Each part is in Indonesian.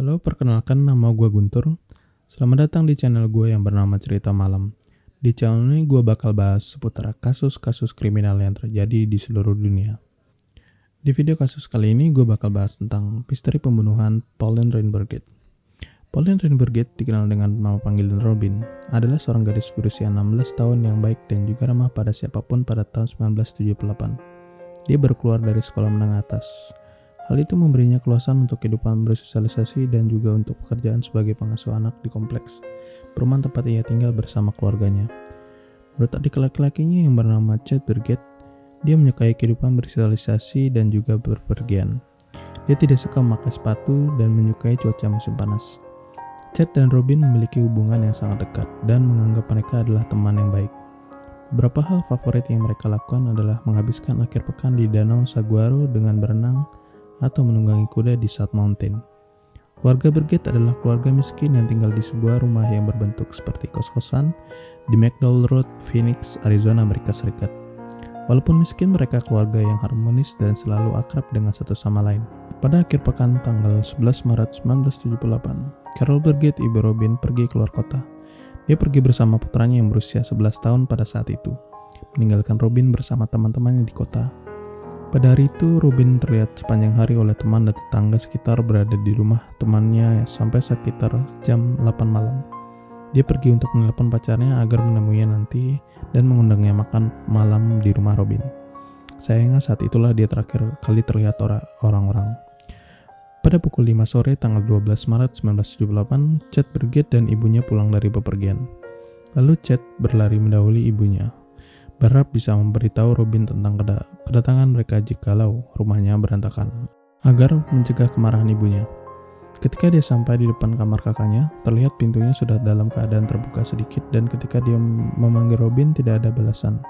Halo, perkenalkan nama gue Guntur. Selamat datang di channel gue yang bernama Cerita Malam. Di channel ini gue bakal bahas seputar kasus-kasus kriminal yang terjadi di seluruh dunia. Di video kasus kali ini gue bakal bahas tentang misteri pembunuhan Pauline Rein-Burgett. Pauline Rein-Burgett, dikenal dengan nama panggilan Robin, adalah seorang gadis berusia 16 tahun yang baik dan juga ramah pada siapapun pada tahun 1978. Dia baru keluar dari sekolah menengah atas. Hal itu memberinya keluasan untuk kehidupan bersosialisasi dan juga untuk pekerjaan sebagai pengasuh anak di kompleks perumahan tempat ia tinggal bersama keluarganya. Menurut adik laki-lakinya yang bernama Chad Burgett, dia menyukai kehidupan bersosialisasi dan juga berpergian. Dia tidak suka memakai sepatu dan menyukai cuaca musim panas. Chad dan Robin memiliki hubungan yang sangat dekat dan menganggap mereka adalah teman yang baik. Beberapa hal favorit yang mereka lakukan adalah menghabiskan akhir pekan di Danau Saguaro dengan berenang atau menunggangi kuda di South Mountain. Keluarga Burgett adalah keluarga miskin yang tinggal di sebuah rumah yang berbentuk seperti kos-kosan di McDowell Road, Phoenix, Arizona, Amerika Serikat. Walaupun miskin, mereka keluarga yang harmonis dan selalu akrab dengan satu sama lain. Pada akhir pekan tanggal 11 Maret 1978, Carol Burgett, ibu Robin, pergi keluar kota. Dia pergi bersama putranya yang berusia 11 tahun pada saat itu, meninggalkan Robin bersama teman-temannya di kota. Pada hari itu, Robin terlihat sepanjang hari oleh teman dan tetangga sekitar berada di rumah temannya sampai sekitar jam 8 malam. Dia pergi untuk menelepon pacarnya agar menemuinya nanti dan mengundangnya makan malam di rumah Robin. Sayangnya saat itulah dia terakhir kali terlihat orang-orang. Pada pukul 5 sore tanggal 12 Maret 1978, Chad Burgett dan ibunya pulang dari bepergian. Lalu Chad berlari mendahului ibunya, berharap bisa memberitahu Robin tentang kedatangan mereka jikalau rumahnya berantakan, agar mencegah kemarahan ibunya. Ketika dia sampai di depan kamar kakaknya, terlihat pintunya sudah dalam keadaan terbuka sedikit dan ketika dia memanggil Robin tidak ada balasan.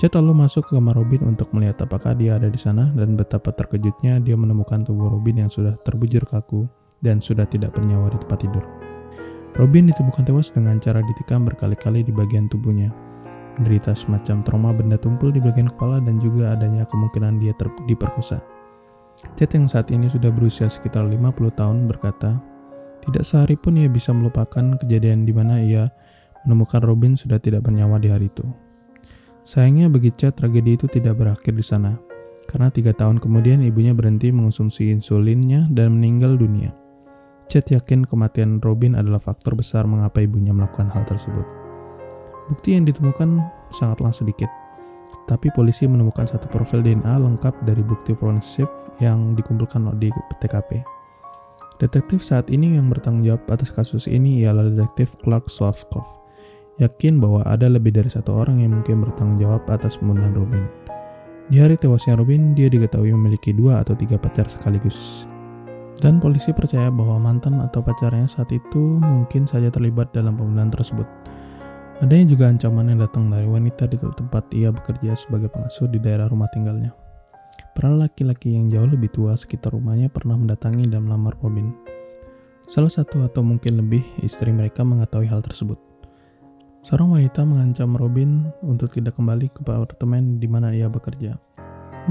Chad lalu masuk ke kamar Robin untuk melihat apakah dia ada di sana dan betapa terkejutnya dia menemukan tubuh Robin yang sudah terbujur kaku dan sudah tidak bernyawa di tempat tidur. Robin ditemukan tewas dengan cara ditikam berkali-kali di bagian tubuhnya. Menderita semacam trauma benda tumpul di bagian kepala dan juga adanya kemungkinan dia diperkosa. Chad yang saat ini sudah berusia sekitar 50 tahun berkata, tidak sehari pun ia bisa melupakan kejadian di mana ia menemukan Robin sudah tidak bernyawa di hari itu. Sayangnya bagi Chad, tragedi itu tidak berakhir di sana, karena 3 tahun kemudian ibunya berhenti mengonsumsi insulinnya dan meninggal dunia. Chad yakin kematian Robin adalah faktor besar mengapa ibunya melakukan hal tersebut. Bukti yang ditemukan sangatlah sedikit, tapi polisi menemukan satu profil DNA lengkap dari bukti forensik yang dikumpulkan di TKP. Detektif saat ini yang bertanggung jawab atas kasus ini ialah detektif Clark Swafford. Yakin bahwa ada lebih dari satu orang yang mungkin bertanggung jawab atas pembunuhan Robin. Di hari tewasnya Robin, dia diketahui memiliki 2 atau 3 pacar sekaligus. Dan polisi percaya bahwa mantan atau pacarnya saat itu mungkin saja terlibat dalam pembunuhan tersebut. Adanya juga ancaman yang datang dari wanita di tempat ia bekerja sebagai pengasuh di daerah rumah tinggalnya. Para laki-laki yang jauh lebih tua sekitar rumahnya pernah mendatangi dan melamar Robin. Salah satu atau mungkin lebih istri mereka mengetahui hal tersebut. Seorang wanita mengancam Robin untuk tidak kembali ke apartemen di mana ia bekerja.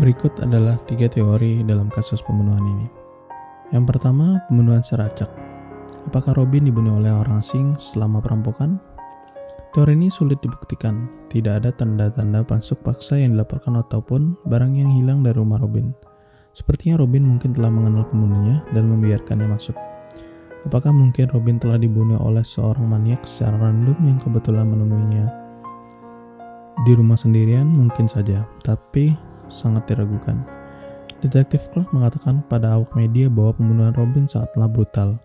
Berikut adalah 3 teori dalam kasus pembunuhan ini. Yang pertama, pembunuhan secara acak. Apakah Robin dibunuh oleh orang asing selama perampokan? Teori ini sulit dibuktikan. Tidak ada tanda-tanda masuk paksa yang dilaporkan ataupun barang yang hilang dari rumah Robin. Sepertinya Robin mungkin telah mengenal pembunuhnya dan membiarkannya masuk. Apakah mungkin Robin telah dibunuh oleh seorang maniak secara random yang kebetulan menemuinya di rumah sendirian? Mungkin saja, tapi sangat diragukan. Detektif Clark mengatakan pada awak media bahwa pembunuhan Robin sangatlah brutal.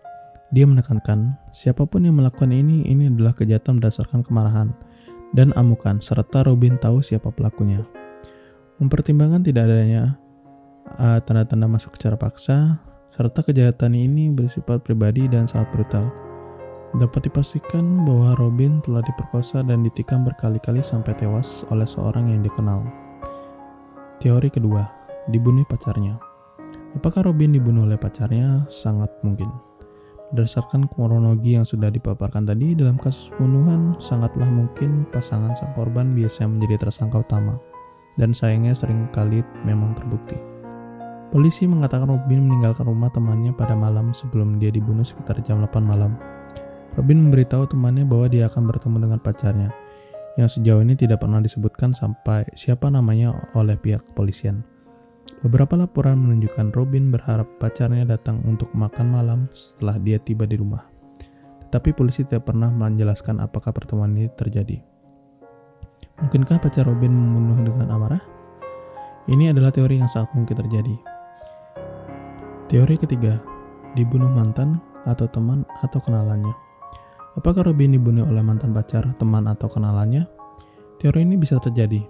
Dia menekankan, siapapun yang melakukan ini adalah kejahatan berdasarkan kemarahan dan amukan, serta Robin tahu siapa pelakunya. Mempertimbangkan tidak adanya tanda-tanda masuk secara paksa, serta kejahatan ini bersifat pribadi dan sangat brutal. Dapat dipastikan bahwa Robin telah diperkosa dan ditikam berkali-kali sampai tewas oleh seorang yang dikenal. Teori kedua, dibunuh pacarnya. Apakah Robin dibunuh oleh pacarnya? Sangat mungkin. Berdasarkan kronologi yang sudah dipaparkan tadi, dalam kasus pembunuhan sangatlah mungkin pasangan sang korban biasanya menjadi tersangka utama, dan sayangnya seringkali memang terbukti. Polisi mengatakan Robin meninggalkan rumah temannya pada malam sebelum dia dibunuh sekitar jam 8 malam. Robin memberitahu temannya bahwa dia akan bertemu dengan pacarnya, yang sejauh ini tidak pernah disebutkan sampai siapa namanya oleh pihak kepolisian. Beberapa laporan menunjukkan Robin berharap pacarnya datang untuk makan malam setelah dia tiba di rumah. Tetapi polisi tidak pernah menjelaskan apakah pertemuan ini terjadi. Mungkinkah pacar Robin membunuh dengan amarah? Ini adalah teori yang sangat mungkin terjadi. Teori ketiga, dibunuh mantan atau teman atau kenalannya. Apakah Robin dibunuh oleh mantan pacar, teman atau kenalannya? Teori ini bisa terjadi.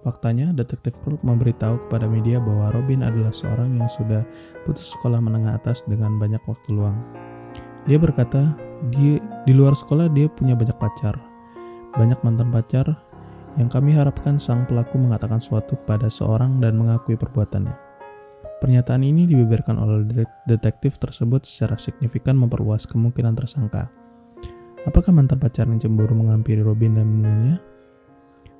Faktanya, detektif Clark memberitahu kepada media bahwa Robin adalah seorang yang sudah putus sekolah menengah atas dengan banyak waktu luang. Dia berkata, di luar sekolah dia punya banyak pacar, banyak mantan pacar, yang kami harapkan sang pelaku mengatakan sesuatu kepada seorang dan mengakui perbuatannya. Pernyataan ini dibeberkan oleh detektif tersebut secara signifikan memperluas kemungkinan tersangka. Apakah mantan pacar yang cemburu menghampiri Robin dan membunuhnya?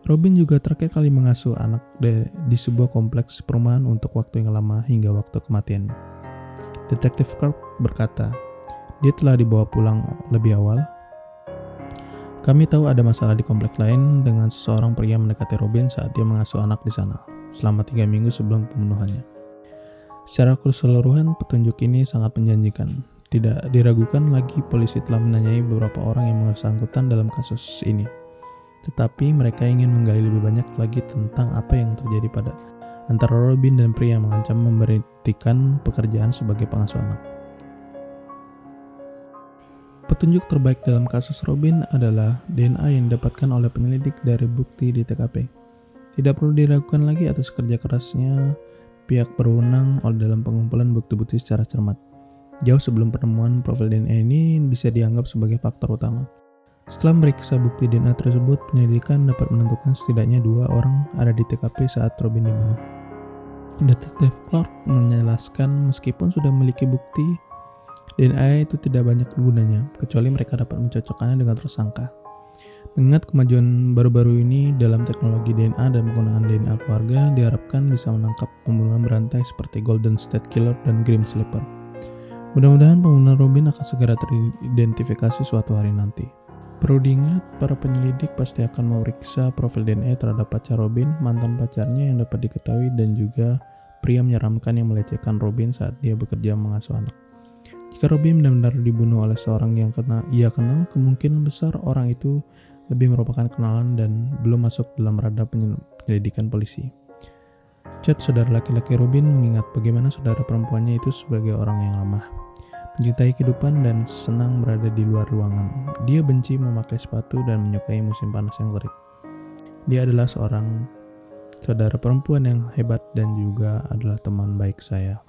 Robin juga terakhir kali mengasuh anak di sebuah kompleks perumahan untuk waktu yang lama hingga waktu kematiannya. Detektif Clark berkata, dia telah dibawa pulang lebih awal. Kami tahu ada masalah di kompleks lain dengan seseorang pria mendekati Robin saat dia mengasuh anak di sana, selama 3 minggu sebelum pembunuhannya. Secara keseluruhan, petunjuk ini sangat menjanjikan. Tidak diragukan lagi, polisi telah menanyai beberapa orang yang bersangkutan dalam kasus ini. Tetapi mereka ingin menggali lebih banyak lagi tentang apa yang terjadi pada antara Robin dan pria yang mengancam memberhentikan pekerjaan sebagai pengasuh anak. Petunjuk terbaik dalam kasus Robin adalah DNA yang didapatkan oleh penyelidik dari bukti di TKP. Tidak perlu diragukan lagi atas kerja kerasnya pihak berwenang dalam pengumpulan bukti-bukti secara cermat. Jauh sebelum penemuan profil DNA ini bisa dianggap sebagai faktor utama. Setelah memeriksa bukti DNA tersebut, penyelidikan dapat menentukan setidaknya 2 orang ada di TKP saat Robin dibunuh. Detektif Clark menjelaskan meskipun sudah memiliki bukti, DNA itu tidak banyak gunanya, kecuali mereka dapat mencocokkannya dengan tersangka. Mengingat kemajuan baru-baru ini dalam teknologi DNA dan penggunaan DNA keluarga, diharapkan bisa menangkap pembunuhan berantai seperti Golden State Killer dan Grim Sleeper. Mudah-mudahan pembunuhan Robin akan segera teridentifikasi suatu hari nanti. Perlu diingat, para penyelidik pasti akan memeriksa profil DNA terhadap pacar Robin, mantan pacarnya yang dapat diketahui, dan juga pria menyeramkan yang melecehkan Robin saat dia bekerja mengasuh anak. Jika Robin benar-benar dibunuh oleh seorang yang ia kenal, kemungkinan besar orang itu lebih merupakan kenalan dan belum masuk dalam radar penyelidikan polisi. Chad, saudara laki-laki Robin, mengingat bagaimana saudara perempuannya itu sebagai orang yang lemah, mencintai kehidupan dan senang berada di luar ruangan. Dia benci memakai sepatu dan menyukai musim panas yang terik. Dia adalah seorang saudara perempuan yang hebat dan juga adalah teman baik saya.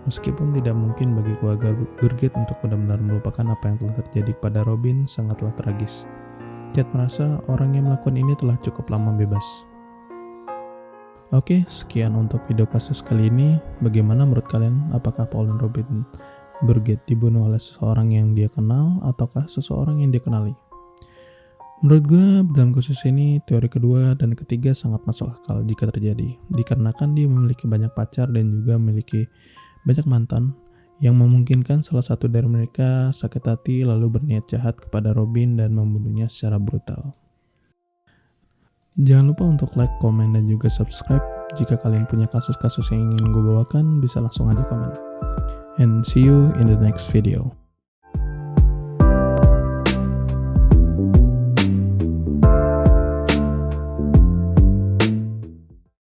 Meskipun tidak mungkin bagi keluarga Birgit untuk benar-benar melupakan apa yang telah terjadi pada Robin, sangatlah tragis. Chad merasa orang yang melakukan ini telah cukup lama bebas. Oke, sekian untuk video kasus kali ini. Bagaimana menurut kalian? Apakah Paul dan Robin Birgit dibunuh oleh seseorang yang dia kenal ataukah seseorang yang dia kenali? Menurut gue, dalam kasus ini, teori kedua dan ketiga sangat masuk akal jika terjadi, dikarenakan dia memiliki banyak pacar dan juga memiliki banyak mantan, yang memungkinkan salah satu dari mereka sakit hati lalu berniat jahat kepada Robin dan membunuhnya secara brutal. Jangan lupa untuk like, komen, dan juga subscribe. Jika kalian punya kasus-kasus yang ingin gue bawakan, bisa langsung aja komen. And see you in the next video.